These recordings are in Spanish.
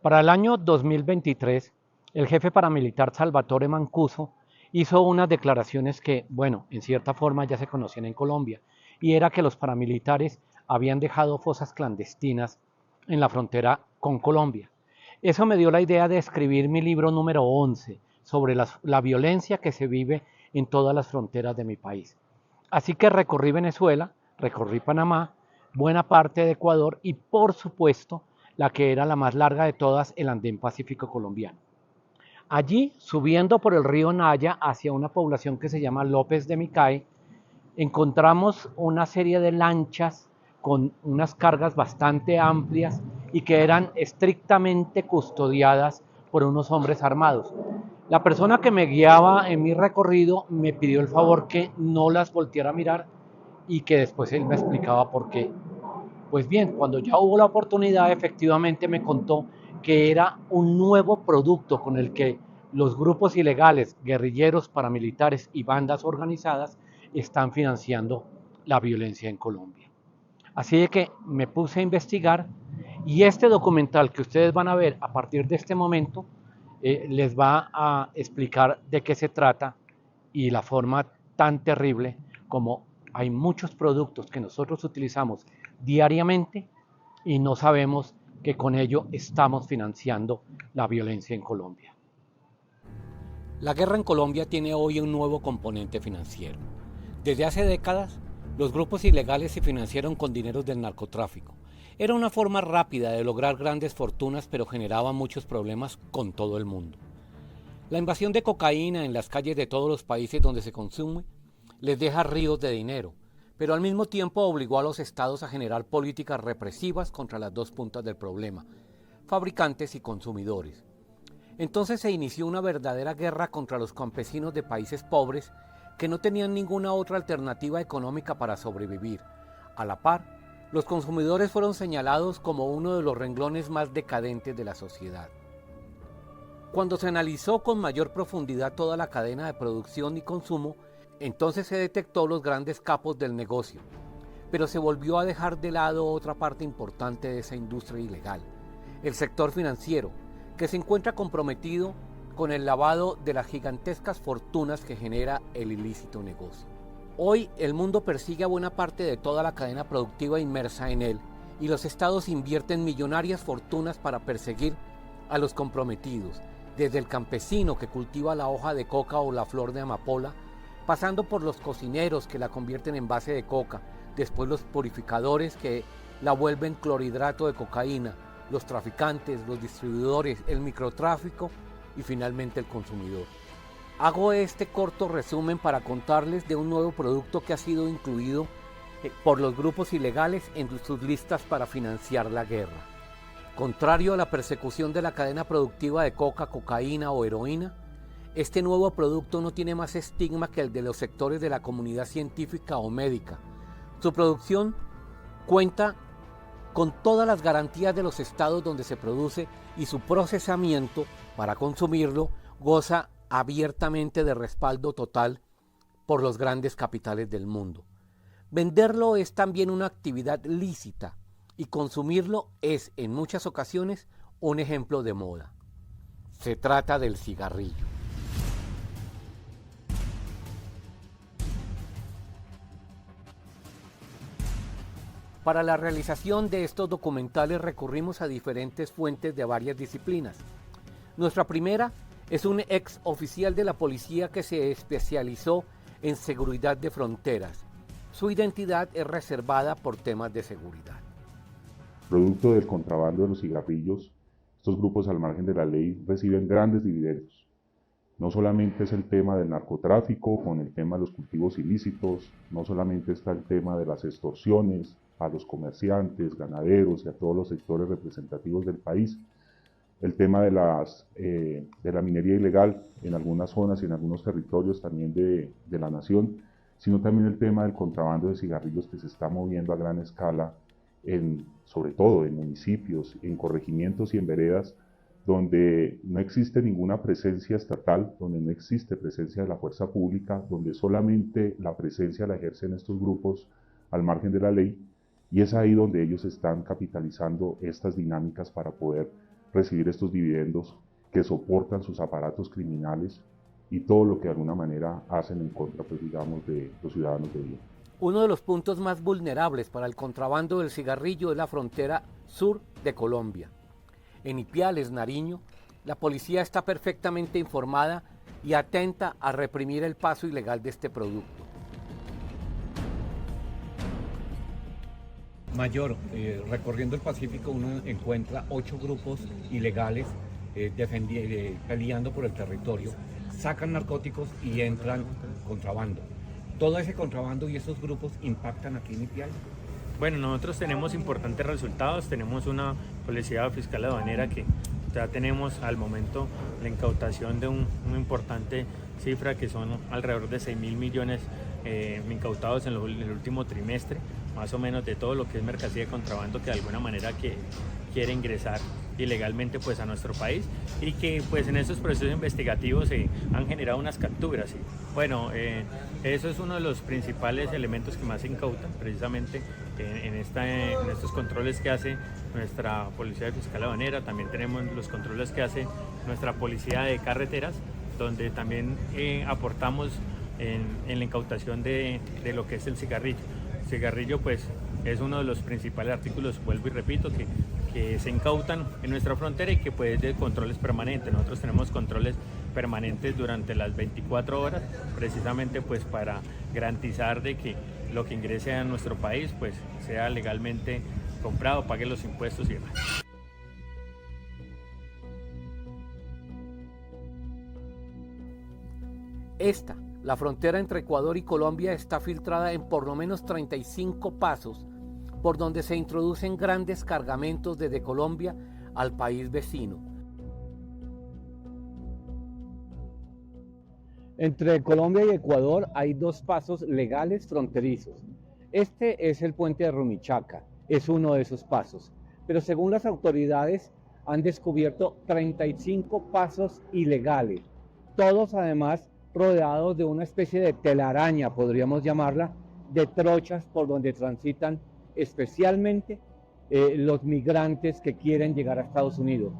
Para el año 2023, el jefe paramilitar Salvatore Mancuso hizo unas declaraciones que, bueno, en cierta forma ya se conocían en Colombia, y era que los paramilitares habían dejado fosas clandestinas en la frontera con Colombia. Eso me dio la idea de escribir mi libro número 11 sobre la violencia que se vive en todas las fronteras de mi país. Así que recorrí Venezuela, recorrí Panamá, buena parte de Ecuador y por supuesto la que era la más larga de todas, el Andén Pacífico colombiano. Allí, subiendo por el río Naya hacia una población que se llama López de Micay, encontramos una serie de lanchas con unas cargas bastante amplias y que eran estrictamente custodiadas por unos hombres armados. La persona que me guiaba en mi recorrido me pidió el favor que no las volteara a mirar y que después él me explicaba por qué. Pues bien, cuando ya hubo la oportunidad, efectivamente me contó que era un nuevo producto con el que los grupos ilegales, guerrilleros, paramilitares y bandas organizadas están financiando la violencia en Colombia. Así de que me puse a investigar y este documental que ustedes van a ver a partir de este momento les va a explicar de qué se trata y la forma tan terrible como hay muchos productos que nosotros utilizamos diariamente y no sabemos que con ello estamos financiando la violencia en Colombia. La guerra en Colombia tiene hoy un nuevo componente financiero. Desde hace décadas, los grupos ilegales se financiaron con dineros del narcotráfico. Era una forma rápida de lograr grandes fortunas, pero generaba muchos problemas con todo el mundo. La invasión de cocaína en las calles de todos los países donde se consume les deja ríos de dinero, pero al mismo tiempo obligó a los estados a generar políticas represivas contra las dos puntas del problema, fabricantes y consumidores. Entonces se inició una verdadera guerra contra los campesinos de países pobres que no tenían ninguna otra alternativa económica para sobrevivir. A la par, los consumidores fueron señalados como uno de los renglones más decadentes de la sociedad. Cuando se analizó con mayor profundidad toda la cadena de producción y consumo, entonces se detectó los grandes capos del negocio, pero se volvió a dejar de lado otra parte importante de esa industria ilegal, el sector financiero, que se encuentra comprometido con el lavado de las gigantescas fortunas que genera el ilícito negocio. Hoy el mundo persigue a buena parte de toda la cadena productiva inmersa en él y los estados invierten millonarias fortunas para perseguir a los comprometidos, desde el campesino que cultiva la hoja de coca o la flor de amapola, pasando por los cocineros que la convierten en base de coca, después los purificadores que la vuelven clorhidrato de cocaína, los traficantes, los distribuidores, el microtráfico y finalmente el consumidor. Hago este corto resumen para contarles de un nuevo producto que ha sido incluido por los grupos ilegales en sus listas para financiar la guerra. Contrario a la persecución de la cadena productiva de coca, cocaína o heroína, este nuevo producto no tiene más estigma que el de los sectores de la comunidad científica o médica. Su producción cuenta con todas las garantías de los estados donde se produce y su procesamiento para consumirlo goza abiertamente de respaldo total por los grandes capitales del mundo. Venderlo es también una actividad lícita y consumirlo es en muchas ocasiones un ejemplo de moda. Se trata del cigarrillo. Para la realización de estos documentales recurrimos a diferentes fuentes de varias disciplinas. Nuestra primera es un ex oficial de la policía que se especializó en seguridad de fronteras. Su identidad es reservada por temas de seguridad. Producto del contrabando de los cigarrillos, estos grupos al margen de la ley reciben grandes dividendos. No solamente es el tema del narcotráfico, con el tema de los cultivos ilícitos, no solamente está el tema de las extorsiones a los comerciantes, ganaderos y a todos los sectores representativos del país, el tema de la minería ilegal en algunas zonas y en algunos territorios también de la nación, sino también el tema del contrabando de cigarrillos que se está moviendo a gran escala, sobre todo en municipios, en corregimientos y en veredas, donde no existe ninguna presencia estatal, donde no existe presencia de la fuerza pública, donde solamente la presencia la ejercen estos grupos al margen de la ley, y es ahí donde ellos están capitalizando estas dinámicas para poder recibir estos dividendos que soportan sus aparatos criminales y todo lo que de alguna manera hacen en contra, pues digamos, de los ciudadanos de bien. Uno de los puntos más vulnerables para el contrabando del cigarrillo es la frontera sur de Colombia. En Ipiales, Nariño, la policía está perfectamente informada y atenta a reprimir el paso ilegal de este producto. Mayor, recorriendo el Pacífico uno encuentra 8 grupos ilegales peleando por el territorio, sacan narcóticos y entran contrabando. Todo ese contrabando y esos grupos impactan aquí en Ipiales. Bueno, nosotros tenemos importantes resultados, tenemos una policía fiscal aduanera que ya tenemos al momento la incautación de una importante cifra que son alrededor de 6.000 millones incautados en el último trimestre, más o menos de todo lo que es mercancía de contrabando que de alguna manera quiere ingresar ilegalmente pues a nuestro país y que pues en estos procesos investigativos se han generado unas capturas. Bueno, eso es uno de los principales elementos que más se incautan precisamente en estos controles que hace nuestra Policía Fiscal Aduanera. También tenemos los controles que hace nuestra Policía de Carreteras, donde también aportamos en la incautación de lo que es el cigarrillo. El cigarrillo pues es uno de los principales artículos, vuelvo y repito, que se incautan en nuestra frontera y que puede de controles permanentes. Nosotros tenemos controles permanentes durante las 24 horas, precisamente pues para garantizar de que lo que ingrese a nuestro país pues sea legalmente comprado, pague los impuestos y demás. La frontera entre Ecuador y Colombia está filtrada en por lo menos 35 pasos por donde se introducen grandes cargamentos desde Colombia al país vecino. Entre Colombia y Ecuador hay 2 pasos legales fronterizos. Este es el puente de Rumichaca, es uno de esos pasos. Pero según las autoridades han descubierto 35 pasos ilegales, todos además rodeados de una especie de telaraña, podríamos llamarla, de trochas por donde transitan especialmente los migrantes que quieren llegar a Estados Unidos.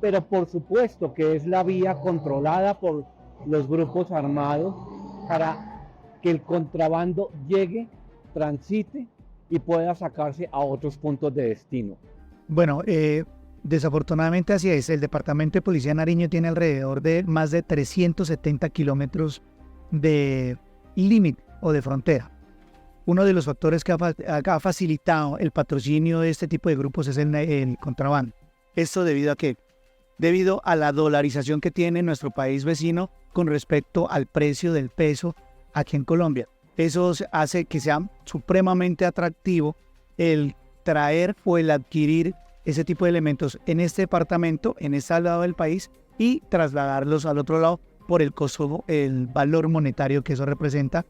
Pero por supuesto que es la vía controlada por los grupos armados para que el contrabando llegue, transite y pueda sacarse a otros puntos de destino. Bueno, desafortunadamente así es. El Departamento de Policía de Nariño tiene alrededor de más de 370 kilómetros de límite o de frontera. Uno de los factores que ha facilitado el patrocinio de este tipo de grupos es el contrabando. Esto debido a qué? Debido a la dolarización que tiene nuestro país vecino con respecto al precio del peso aquí en Colombia. Eso hace que sea supremamente atractivo el traer o el adquirir ese tipo de elementos en este departamento, en este lado del país, y trasladarlos al otro lado por el costo, el valor monetario que eso representa.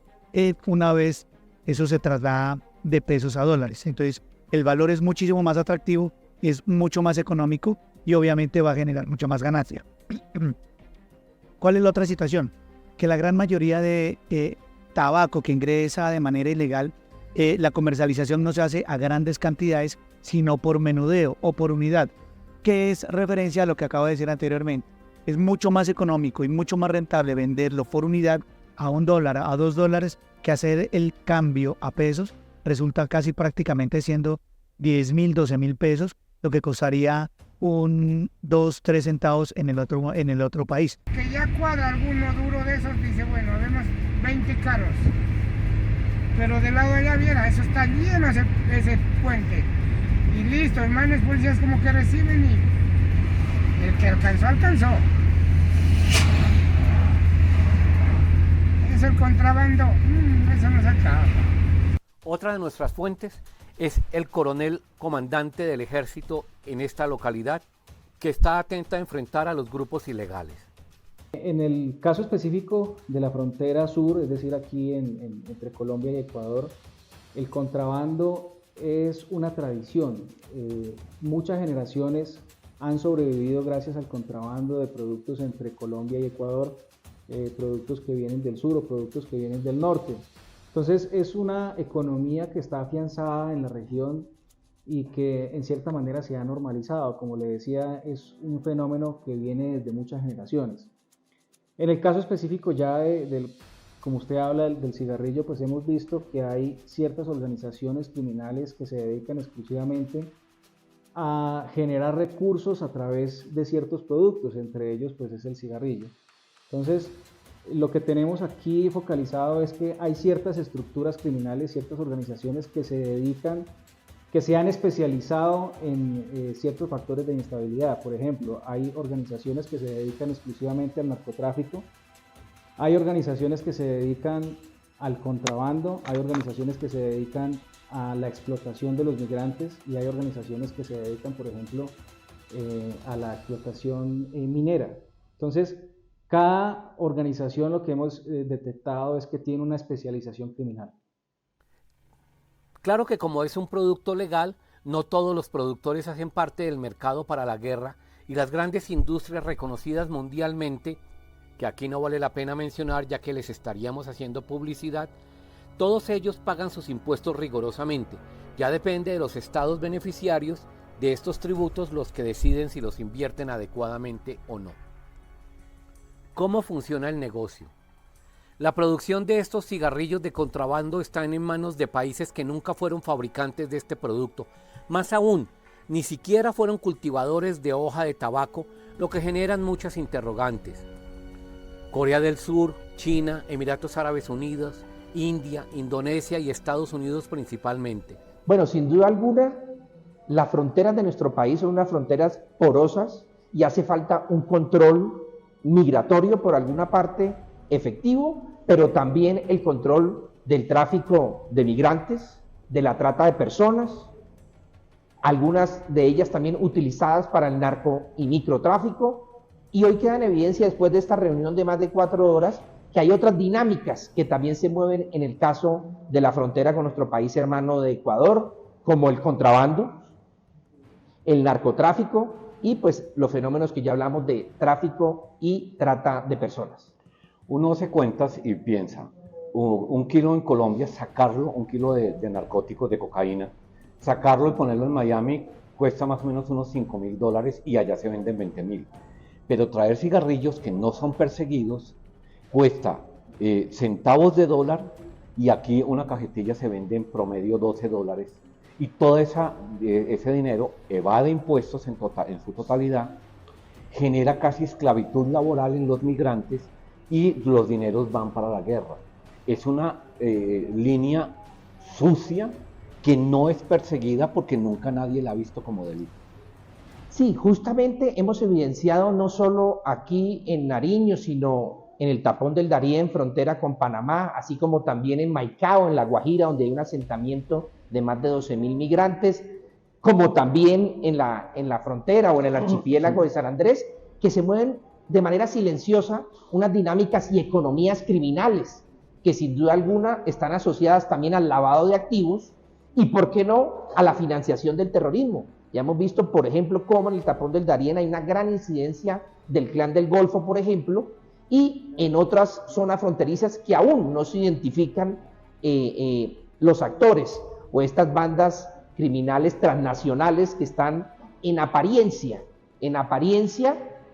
Una vez eso se traslada de pesos a dólares. Entonces, el valor es muchísimo más atractivo, es mucho más económico y obviamente va a generar mucha más ganancia. ¿Cuál es la otra situación? Que la gran mayoría de tabaco que ingresa de manera ilegal, la comercialización no se hace a grandes cantidades, sino por menudeo o por unidad, que es referencia a lo que acabo de decir anteriormente. Es mucho más económico y mucho más rentable venderlo por unidad a $1, a $2, que hacer el cambio a pesos. Resulta casi prácticamente siendo 10.000, 12.000 pesos, lo que costaría 1, 2, 3 centavos en el otro país. Que ya cuadra alguno duro de esos, dice, bueno, vemos 20 carros, pero del lado de allá viera, eso está lleno ese puente, y listo, los manes policías como que reciben y el que alcanzó, alcanzó. Eso el contrabando, eso no se acaba. Otra de nuestras fuentes es el coronel comandante del ejército en esta localidad, que está atenta a enfrentar a los grupos ilegales. En el caso específico de la frontera sur, es decir, aquí entre Colombia y Ecuador, el contrabando es una tradición. Muchas generaciones han sobrevivido gracias al contrabando de productos entre Colombia y Ecuador, productos que vienen del sur o productos que vienen del norte. Entonces es una economía que está afianzada en la región y que en cierta manera se ha normalizado. Como le decía, es un fenómeno que viene desde muchas generaciones. En el caso específico ya como usted habla del cigarrillo, pues hemos visto que hay ciertas organizaciones criminales que se dedican exclusivamente a generar recursos a través de ciertos productos, entre ellos pues es el cigarrillo. Entonces, lo que tenemos aquí focalizado es que hay ciertas estructuras criminales, ciertas organizaciones que se han especializado en ciertos factores de inestabilidad. Por ejemplo, hay organizaciones que se dedican exclusivamente al narcotráfico, hay organizaciones que se dedican al contrabando, hay organizaciones que se dedican a la explotación de los migrantes y hay organizaciones que se dedican, por ejemplo, a la explotación minera. Entonces, cada organización lo que hemos detectado es que tiene una especialización criminal. Claro que como es un producto legal, no todos los productores hacen parte del mercado para la guerra y las grandes industrias reconocidas mundialmente, que aquí no vale la pena mencionar ya que les estaríamos haciendo publicidad, todos ellos pagan sus impuestos rigurosamente. Ya depende de los estados beneficiarios de estos tributos los que deciden si los invierten adecuadamente o no. ¿Cómo funciona el negocio? La producción de estos cigarrillos de contrabando está en manos de países que nunca fueron fabricantes de este producto. Más aún, ni siquiera fueron cultivadores de hoja de tabaco, lo que generan muchas interrogantes. Corea del Sur, China, Emiratos Árabes Unidos, India, Indonesia y Estados Unidos principalmente. Bueno, sin duda alguna, las fronteras de nuestro país son unas fronteras porosas y hace falta un control migratorio por alguna parte efectivo, pero también el control del tráfico de migrantes, de la trata de personas, algunas de ellas también utilizadas para el narco y microtráfico. Y hoy queda en evidencia, después de esta reunión de más de 4 horas, que hay otras dinámicas que también se mueven en el caso de la frontera con nuestro país hermano de Ecuador, como el contrabando, el narcotráfico y pues los fenómenos que ya hablamos de tráfico y trata de personas. Uno hace cuentas y piensa, un kilo en Colombia, sacarlo, un kilo de narcóticos, de cocaína, sacarlo y ponerlo en Miami cuesta más o menos unos $5.000 y allá se venden 20.000. Pero traer cigarrillos que no son perseguidos cuesta centavos de dólar y aquí una cajetilla se vende en promedio $12 y todo ese dinero evade impuestos en su totalidad, genera casi esclavitud laboral en los migrantes y los dineros van para la guerra. Es una línea sucia que no es perseguida porque nunca nadie la ha visto como delito. Sí, justamente hemos evidenciado no solo aquí en Nariño, sino en el tapón del Darién, frontera con Panamá, así como también en Maicao, en La Guajira, donde hay un asentamiento de más de 12.000 migrantes, como también en la frontera o en el archipiélago de San Andrés, que se mueven de manera silenciosa unas dinámicas y economías criminales que sin duda alguna están asociadas también al lavado de activos y, ¿por qué no?, a la financiación del terrorismo. Ya hemos visto, por ejemplo, cómo en el tapón del Darién hay una gran incidencia del Clan del Golfo, por ejemplo, y en otras zonas fronterizas que aún no se identifican los actores o estas bandas criminales transnacionales que están en apariencia,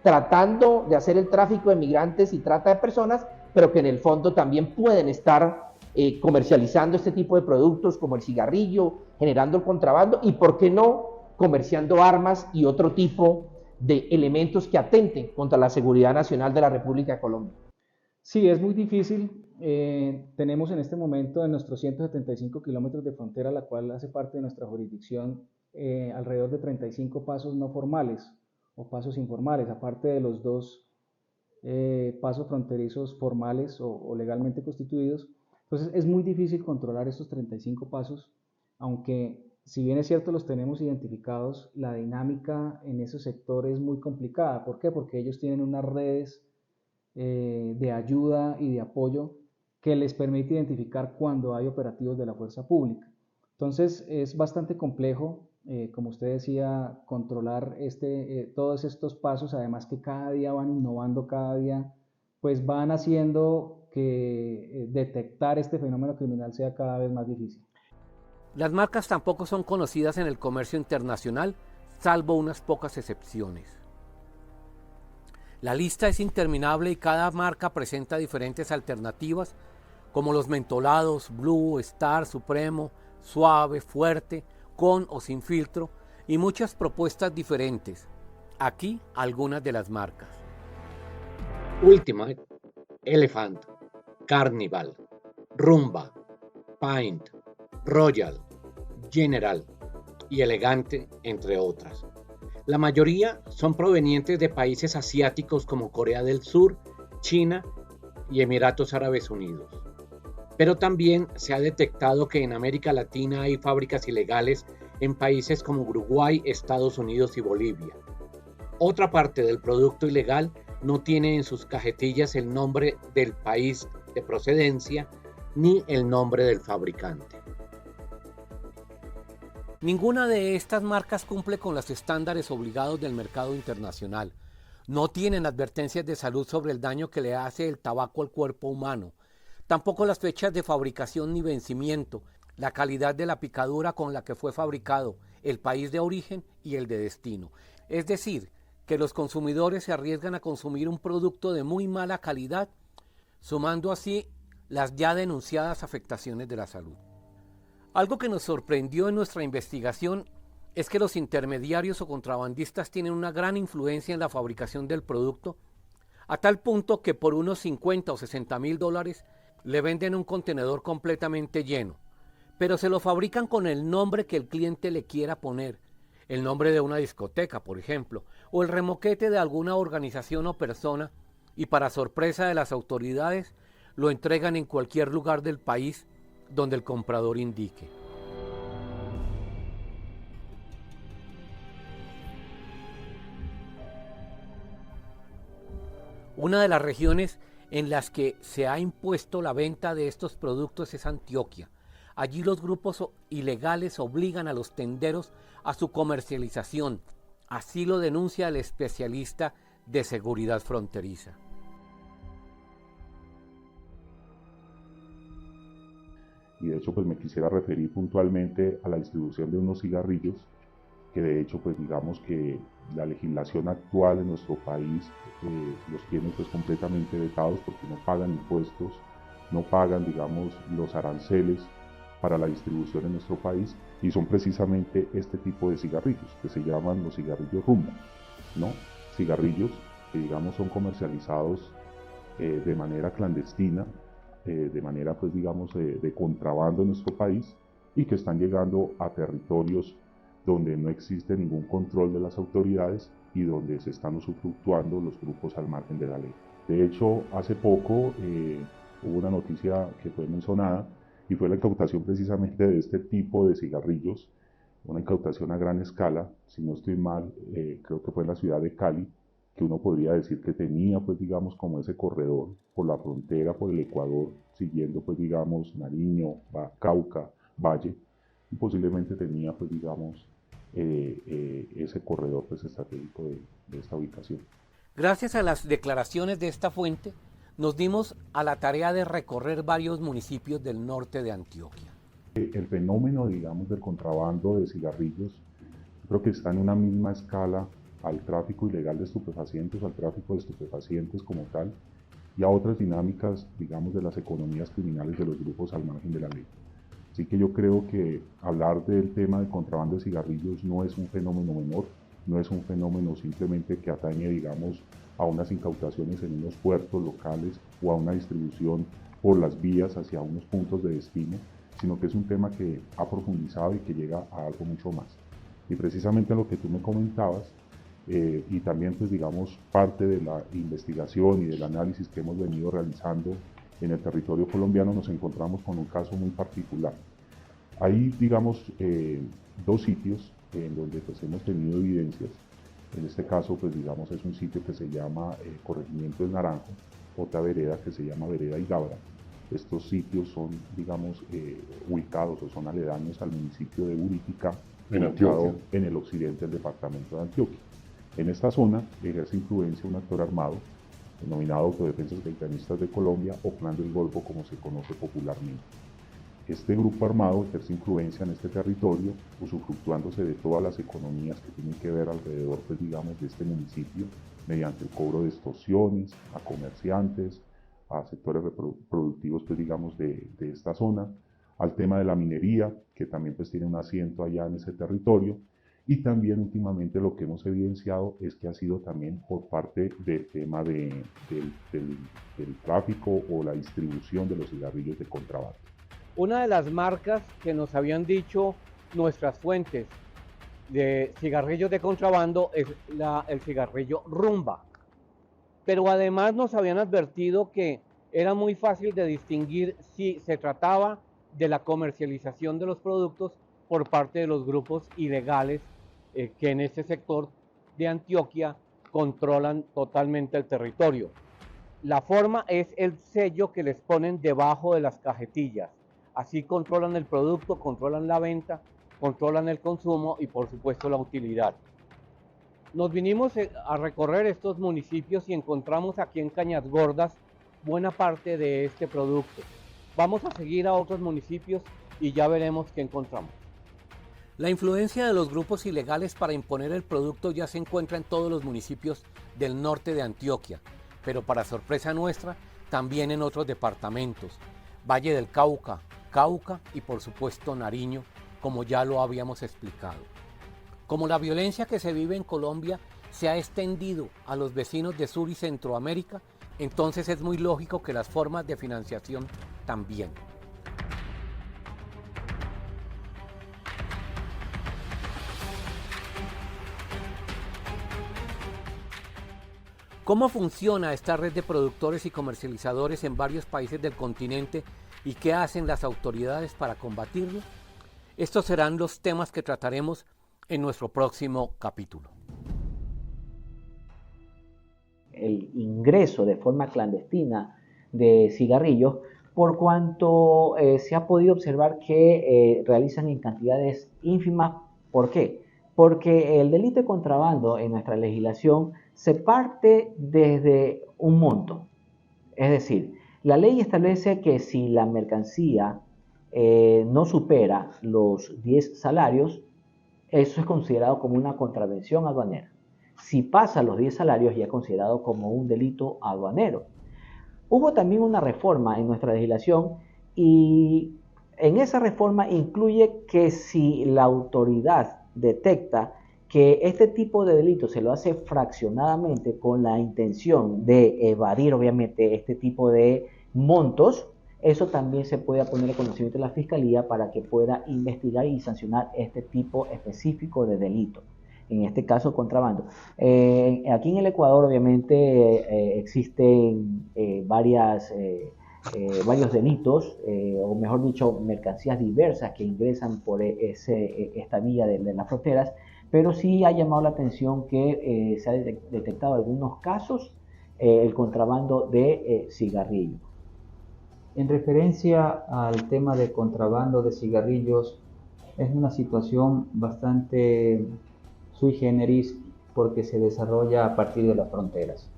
tratando de hacer el tráfico de migrantes y trata de personas, pero que en el fondo también pueden estar comercializando este tipo de productos como el cigarrillo, generando el contrabando y, ¿por qué no?, comerciando armas y otro tipo de elementos que atenten contra la seguridad nacional de la República de Colombia. Sí, es muy difícil. Tenemos en este momento en nuestros 175 kilómetros de frontera, la cual hace parte de nuestra jurisdicción, alrededor de 35 pasos no formales o pasos informales, aparte de los 2 pasos fronterizos formales o legalmente constituidos. Entonces es muy difícil controlar estos 35 pasos, aunque si bien es cierto los tenemos identificados, la dinámica en esos sectores es muy complicada. ¿Por qué? Porque ellos tienen unas redes de ayuda y de apoyo que les permite identificar cuando hay operativos de la fuerza pública. Entonces es bastante complejo, como usted decía, controlar todos estos pasos, además que cada día van innovando, cada día pues van haciendo que detectar este fenómeno criminal sea cada vez más difícil. Las marcas tampoco son conocidas en el comercio internacional, salvo unas pocas excepciones. La lista es interminable y cada marca presenta diferentes alternativas, como los mentolados, Blue, Star, Supremo, Suave, Fuerte, con o sin filtro, y muchas propuestas diferentes. Aquí algunas de las marcas. Ultimate, Elephant, Carnival, Rumba, Pint, Royal, General y Elegante, entre otras. La mayoría son provenientes de países asiáticos como Corea del Sur, China y Emiratos Árabes Unidos. Pero también se ha detectado que en América Latina hay fábricas ilegales en países como Uruguay, Estados Unidos y Bolivia. Otra parte del producto ilegal no tiene en sus cajetillas el nombre del país de procedencia ni el nombre del fabricante. Ninguna de estas marcas cumple con los estándares obligados del mercado internacional. No tienen advertencias de salud sobre el daño que le hace el tabaco al cuerpo humano. Tampoco las fechas de fabricación ni vencimiento, la calidad de la picadura con la que fue fabricado, el país de origen y el de destino. Es decir, que los consumidores se arriesgan a consumir un producto de muy mala calidad, sumando así las ya denunciadas afectaciones de la salud. Algo que nos sorprendió en nuestra investigación es que los intermediarios o contrabandistas tienen una gran influencia en la fabricación del producto, a tal punto que por unos 50 o 60 mil dólares le venden un contenedor completamente lleno, pero se lo fabrican con el nombre que el cliente le quiera poner, el nombre de una discoteca, por ejemplo, o el remoquete de alguna organización o persona, y para sorpresa de las autoridades, lo entregan en cualquier lugar del país donde el comprador indique. Una de las regiones en las que se ha impuesto la venta de estos productos es Antioquia. Allí los grupos ilegales obligan a los tenderos a su comercialización. Así lo denuncia el especialista de seguridad fronteriza. Y de hecho pues me quisiera referir puntualmente a la distribución de unos cigarrillos que de hecho pues digamos que la legislación actual en nuestro país los tiene pues completamente vetados porque no pagan impuestos, no pagan digamos los aranceles para la distribución en nuestro país, y son precisamente este tipo de cigarrillos que se llaman los cigarrillos Rumba, ¿no? Cigarrillos que digamos son comercializados de manera clandestina, de manera pues digamos de contrabando en nuestro país, y que están llegando a territorios donde no existe ningún control de las autoridades y donde se están usufructuando los grupos al margen de la ley. De hecho, hace poco hubo una noticia que fue mencionada y fue la incautación precisamente de este tipo de cigarrillos, una incautación a gran escala, si no estoy mal, creo que fue en la ciudad de Cali, que uno podría decir que tenía pues digamos como ese corredor por la frontera, por el Ecuador, siguiendo pues digamos Nariño, Cauca, Valle, y posiblemente tenía pues digamos ese corredor pues estratégico de esta ubicación. Gracias a las declaraciones de esta fuente, nos dimos a la tarea de recorrer varios municipios del norte de Antioquia. El fenómeno digamos del contrabando de cigarrillos creo que está en una misma escala al tráfico ilegal de estupefacientes, al tráfico de estupefacientes como tal, y a otras dinámicas, digamos, de las economías criminales de los grupos al margen de la ley. Así que yo creo que hablar del tema del contrabando de cigarrillos no es un fenómeno menor, no es un fenómeno simplemente que atañe, digamos, a unas incautaciones en unos puertos locales o a una distribución por las vías hacia unos puntos de destino, sino que es un tema que ha profundizado y que llega a algo mucho más. Y precisamente lo que tú me comentabas, y también pues digamos parte de la investigación y del análisis que hemos venido realizando en el territorio colombiano, nos encontramos con un caso muy particular. Hay digamos dos sitios en donde pues hemos tenido evidencias. En este caso pues digamos es un sitio que se llama Corregimiento del Naranjo, otra vereda que se llama Vereda Igabra. Estos sitios son digamos ubicados o son aledaños al municipio de Buritica, en Antioquia, en el occidente del departamento de Antioquia. En esta zona ejerce influencia un actor armado, denominado Autodefensas Gaitanistas de Colombia, o Clan del Golfo, como se conoce popularmente. Este grupo armado ejerce influencia en este territorio, usufructuándose de todas las economías que tienen que ver alrededor, pues, digamos, de este municipio, mediante el cobro de extorsiones a comerciantes, a sectores productivos, pues, digamos, de esta zona, al tema de la minería, que también, pues, tiene un asiento allá en ese territorio, y también últimamente lo que hemos evidenciado es que ha sido también por parte del tema del tráfico o la distribución de los cigarrillos de contrabando. Una de las marcas que nos habían dicho nuestras fuentes de cigarrillos de contrabando es el cigarrillo Rumba. Pero además nos habían advertido que era muy fácil de distinguir si se trataba de la comercialización de los productos por parte de los grupos ilegales que en este sector de Antioquia controlan totalmente el territorio. La forma es el sello que les ponen debajo de las cajetillas. Así controlan el producto, controlan la venta, controlan el consumo y por supuesto la utilidad. Nos vinimos a recorrer estos municipios y encontramos aquí en Cañas Gordas buena parte de este producto. Vamos a seguir a otros municipios y ya veremos qué encontramos. La influencia de los grupos ilegales para imponer el producto ya se encuentra en todos los municipios del norte de Antioquia, pero para sorpresa nuestra, también en otros departamentos, Valle del Cauca, Cauca y por supuesto Nariño, como ya lo habíamos explicado. Como la violencia que se vive en Colombia se ha extendido a los vecinos de Sur y Centroamérica, entonces es muy lógico que las formas de financiación también. ¿Cómo funciona esta red de productores y comercializadores en varios países del continente y qué hacen las autoridades para combatirlo? Estos serán los temas que trataremos en nuestro próximo capítulo. El ingreso de forma clandestina de cigarrillos, por cuanto se ha podido observar que realizan en cantidades ínfimas. ¿Por qué? Porque el delito de contrabando en nuestra legislación se parte desde un monto. Es decir, la ley establece que si la mercancía no supera los 10 salarios, eso es considerado como una contravención aduanera. Si pasa los 10 salarios, ya es considerado como un delito aduanero. Hubo también una reforma en nuestra legislación y en esa reforma incluye que si la autoridad detecta que este tipo de delito se lo hace fraccionadamente con la intención de evadir obviamente este tipo de montos, eso también se puede poner en conocimiento de la Fiscalía para que pueda investigar y sancionar este tipo específico de delito. En este caso, contrabando. Aquí en el Ecuador, obviamente, existen varios delitos, o mejor dicho, mercancías diversas que ingresan por esta vía de las fronteras, pero sí ha llamado la atención que se ha detectado algunos casos el contrabando de cigarrillos. En referencia al tema de contrabando de cigarrillos, es una situación bastante sui generis porque se desarrolla a partir de las fronteras.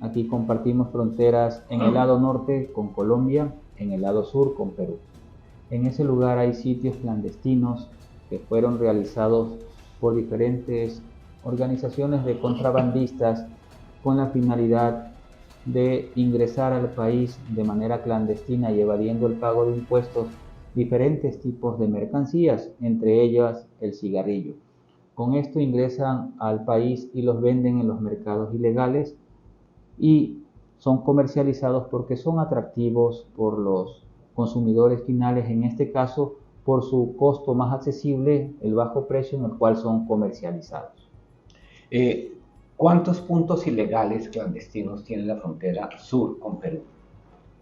Aquí compartimos fronteras en el lado norte con Colombia, en el lado sur con Perú. En ese lugar hay sitios clandestinos que fueron realizados por diferentes organizaciones de contrabandistas con la finalidad de ingresar al país de manera clandestina y evadiendo el pago de impuestos diferentes tipos de mercancías, entre ellas el cigarrillo. Con esto ingresan al país y los venden en los mercados ilegales y son comercializados porque son atractivos por los consumidores finales, en este caso por su costo más accesible, el bajo precio en el cual son comercializados. ¿Cuántos puntos ilegales clandestinos tiene la frontera sur con Perú?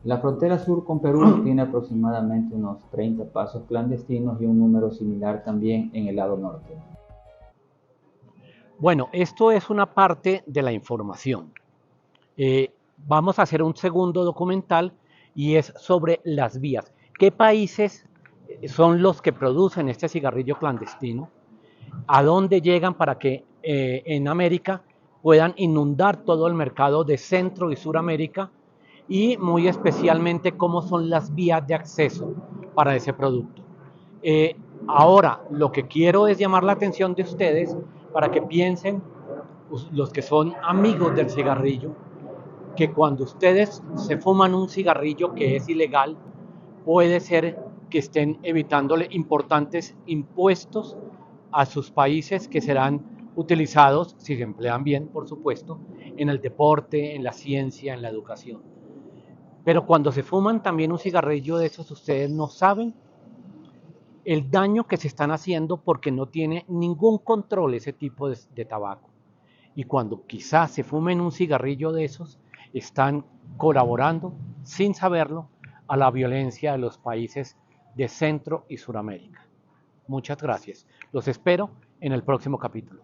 La frontera sur con Perú tiene aproximadamente unos 30 pasos clandestinos y un número similar también en el lado norte. Bueno, esto es una parte de la información. Vamos a hacer un segundo documental y es sobre las vías. ¿Qué países son los que producen este cigarrillo clandestino? ¿A dónde llegan para que en América puedan inundar todo el mercado de Centro y Suramérica? y muy especialmente cómo son las vías de acceso para ese producto. Ahora, lo que quiero es llamar la atención de ustedes para que piensen, los que son amigos del cigarrillo, que cuando ustedes se fuman un cigarrillo que es ilegal, puede ser que estén evitándole importantes impuestos a sus países que serán utilizados, si se emplean bien, por supuesto, en el deporte, en la ciencia, en la educación. Pero cuando se fuman también un cigarrillo de esos, ustedes no saben el daño que se están haciendo porque no tiene ningún control ese tipo de tabaco. Y cuando quizás se fumen un cigarrillo de esos, están colaborando, sin saberlo, a la violencia de los países de Centro y Suramérica. Muchas gracias. Los espero en el próximo capítulo.